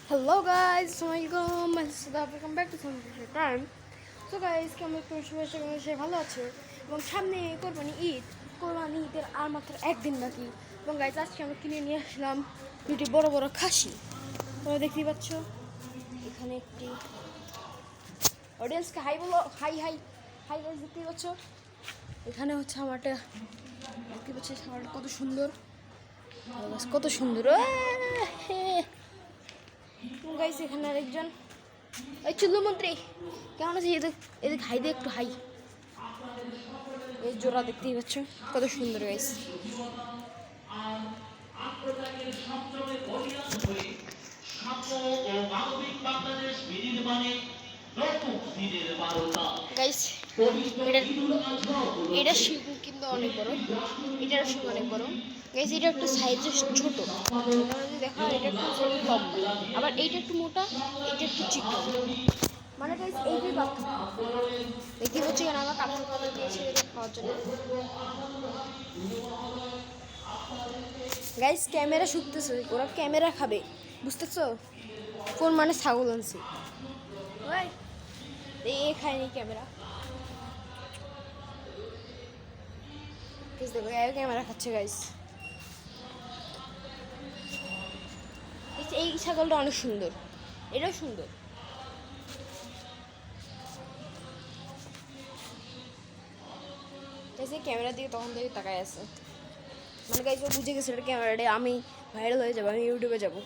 Hello guys, Assalamualaikum. Welcome back to some time. So guys, কেমন সবাই ভালো আছে এবং সামনে কোরবানি ঈদের আর মাত্র একদিন বাকি এবং গাইজ আজকে আমরা কিনে নিয়ে আসলাম দুটি বড় বড় খাসি। তোমরা দেখতেই পাচ্ছ এখানে একটি অডিয়েন্সকে হাই বলো, হাই হাই হাই গাইজ। দেখতেই পাচ্ছ এখানে হচ্ছে আমারটা, দেখতে পাচ্ছ আমারটা কত সুন্দর, কত সুন্দর গাইস। এখানে আরেকজন ওই চুল্লু মন্ত্রী কেমন আছে? এদের হাই দিয়ে একটু হাই। এই জোড়া দেখতেই পাচ্ছ কত সুন্দর গাইস। গাইস এটা শিং কিন্তু অনেক বড়, এটার শিং অনেক বড় গাইস। এটা একটু সাইজে ছোট, দেখা এটা একটু লম্বা, আবার এইটা একটু মোটা, এটা একটু চিকন, মানে গাইস এইটাই পার্থক্য। দেখতে পাচ্ছি কেন আমার কাপড় কাপড় দিয়েছে খাওয়ার জন্য। গাইস ক্যামেরা শুকতেছে, ওরা ক্যামেরা খাবে, বুঝতেছো? কোন মানে ছাগল আনছে এ খায়নি ক্যামেরা, ক্যামেরা খাচ্ছে গাইস। এই ছাগলটা অনেক সুন্দর, এটাও সুন্দর। ক্যামেরা দিকে তখন থেকে তাকায় আছে, মানে গাইস ও বুঝে গেছে এটা ক্যামেরাটা আমি ভাইরাল হয়ে যাবো, আমি ইউটিউবে যাবো।